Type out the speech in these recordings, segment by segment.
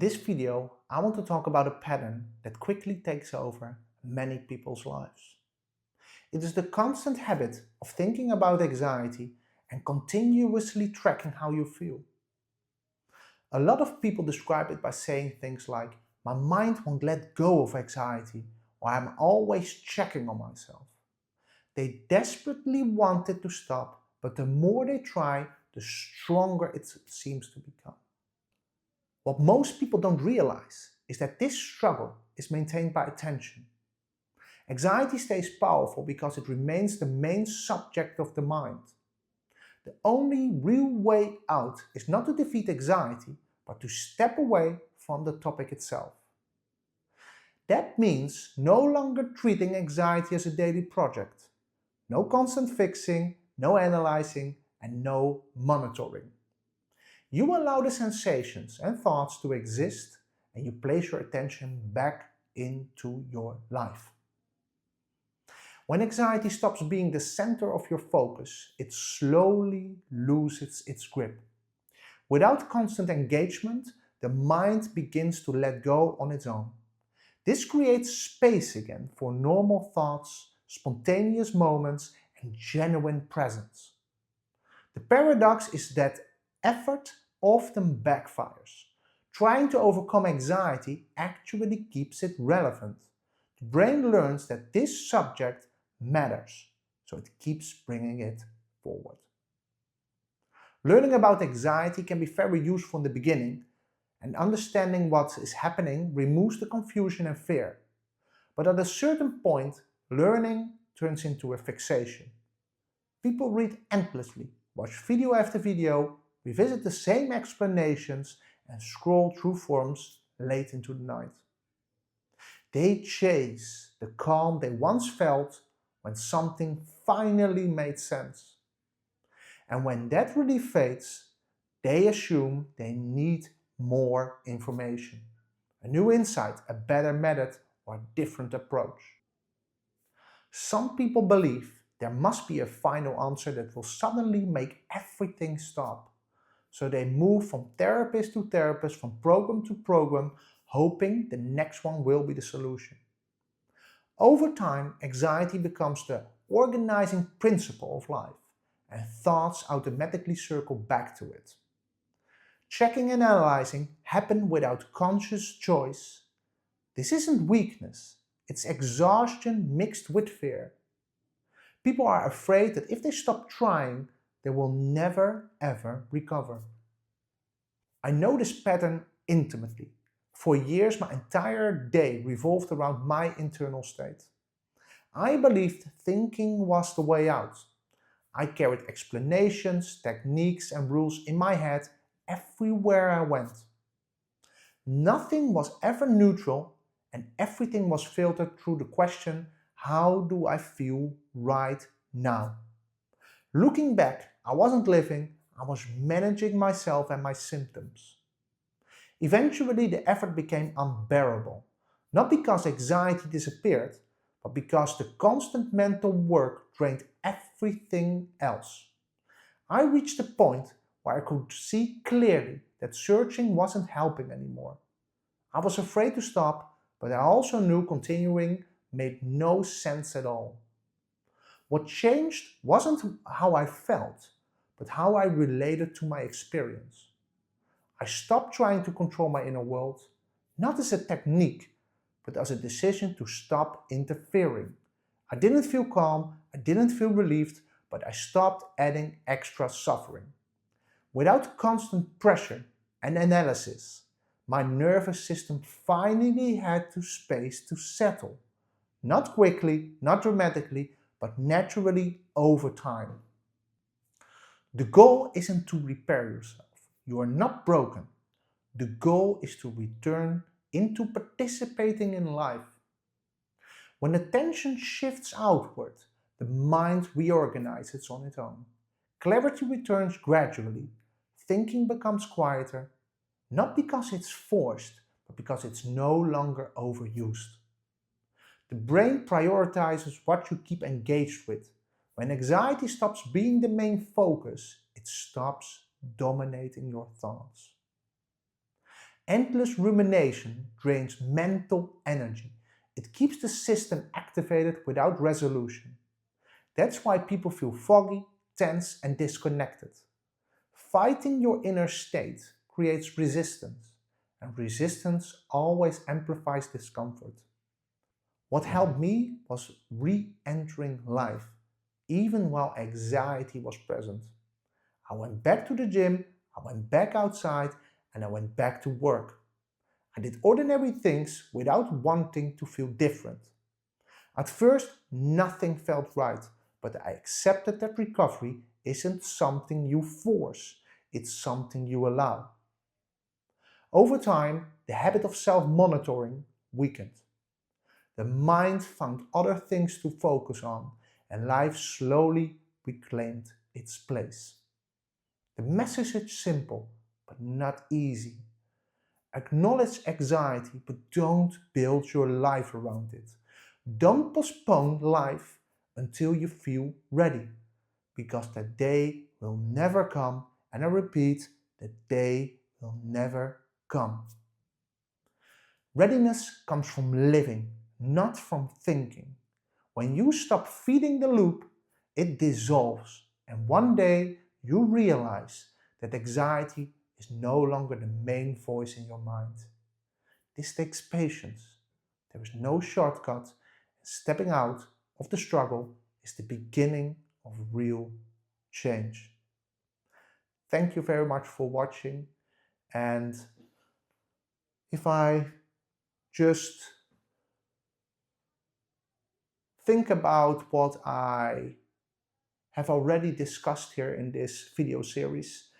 this video, I want to talk about a pattern that quickly takes over many people's lives. It is the constant habit of thinking about anxiety and continuously tracking how you feel. A lot of people describe it by saying things like, "My mind won't let go of anxiety," or "I'm always checking on myself." They desperately want it to stop, but the more they try, the stronger it seems to become. What most people don't realize is that this struggle is maintained by attention. Anxiety stays powerful because it remains the main subject of the mind. The only real way out is not to defeat anxiety, but to step away from the topic itself. That means no longer treating anxiety as a daily project. No constant fixing, no analyzing, and no monitoring. You allow the sensations and thoughts to exist, and you place your attention back into your life. When anxiety stops being the center of your focus, it slowly loses its grip. Without constant engagement, the mind begins to let go on its own. This creates space again for normal thoughts, spontaneous moments, and genuine presence. The paradox is that effort often backfires. Trying to overcome anxiety actually keeps it relevant. The brain learns that this subject matters, so it keeps bringing it forward. Learning about anxiety can be very useful in the beginning, and understanding what is happening removes the confusion and fear. But at a certain point, learning turns into a fixation. People read endlessly, watch video after video, revisit the same explanations, and scroll through forums late into the night. They chase the calm they once felt when something finally made sense. And when that relief fades, they assume they need more information, a new insight, a better method, or a different approach. Some people believe there must be a final answer that will suddenly make everything stop. So they move from therapist to therapist, from program to program, hoping the next one will be the solution. Over time, anxiety becomes the organizing principle of life, and thoughts automatically circle back to it. Checking and analyzing happen without conscious choice. This isn't weakness, it's exhaustion mixed with fear. People are afraid that if they stop trying, they will never ever recover. I know this pattern intimately. For years, my entire day revolved around my internal state. I believed thinking was the way out. I carried explanations, techniques, and rules in my head everywhere I went. Nothing was ever neutral, and everything was filtered through the question, how do I feel right now? Looking back, I wasn't living, I was managing myself and my symptoms. Eventually, the effort became unbearable, not because anxiety disappeared, but because the constant mental work drained everything else. I reached a point where I could see clearly that searching wasn't helping anymore. I was afraid to stop, but I also knew continuing made no sense at all. What changed wasn't how I felt, but how I related to my experience. I stopped trying to control my inner world, not as a technique, but as a decision to stop interfering. I didn't feel calm, I didn't feel relieved, but I stopped adding extra suffering. Without constant pressure and analysis, my nervous system finally had the space to settle. Not quickly, not dramatically, but naturally over time. The goal isn't to repair yourself. You are not broken. The goal is to return into participating in life. When attention shifts outward, the mind reorganizes on its own. Clarity returns gradually. Thinking becomes quieter, not because it's forced, but because it's no longer overused. The brain prioritizes what you keep engaged with. When anxiety stops being the main focus, it stops dominating your thoughts. Endless rumination drains mental energy. It keeps the system activated without resolution. That's why people feel foggy, tense, and disconnected. Fighting your inner state creates resistance, and resistance always amplifies discomfort. What helped me was re-entering life, even while anxiety was present. I went back to the gym, I went back outside, and I went back to work. I did ordinary things without wanting to feel different. At first, nothing felt right, but I accepted that recovery isn't something you force, it's something you allow. Over time, the habit of self-monitoring weakened. The mind found other things to focus on, and life slowly reclaimed its place. The message is simple, but not easy. Acknowledge anxiety, but don't build your life around it. Don't postpone life until you feel ready, because that day will never come, and I repeat, that day will never come. Readiness comes from living, not from thinking. When you stop feeding the loop, it dissolves, and one day you realize that anxiety is no longer the main voice in your mind. This takes patience. There is no shortcut, and stepping out of the struggle is the beginning of real change. Thank you very much for watching, and if I just think about what I have already discussed here in this video series,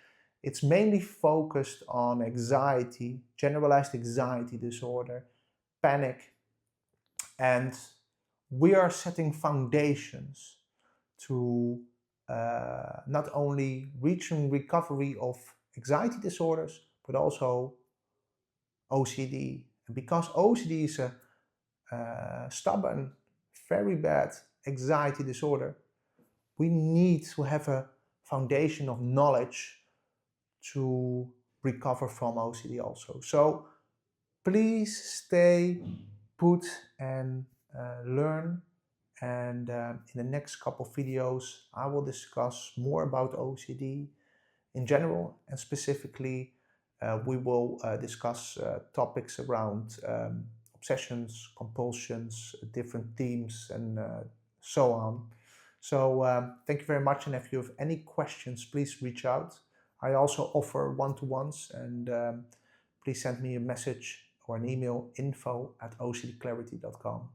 it's mainly focused on anxiety, generalized anxiety disorder, panic, and we are setting foundations to not only reaching recovery of anxiety disorders, but also OCD. And because OCD is a stubborn, very bad anxiety disorder, we need to have a foundation of knowledge to recover from OCD also. So please stay put and learn. And in the next couple of videos, I will discuss more about OCD in general, and specifically we will discuss topics around obsessions, compulsions, different themes, and so on. So thank you very much, and if you have any questions, please reach out. I also offer one-to-ones, and please send me a message or an email, info@ocdclarity.com.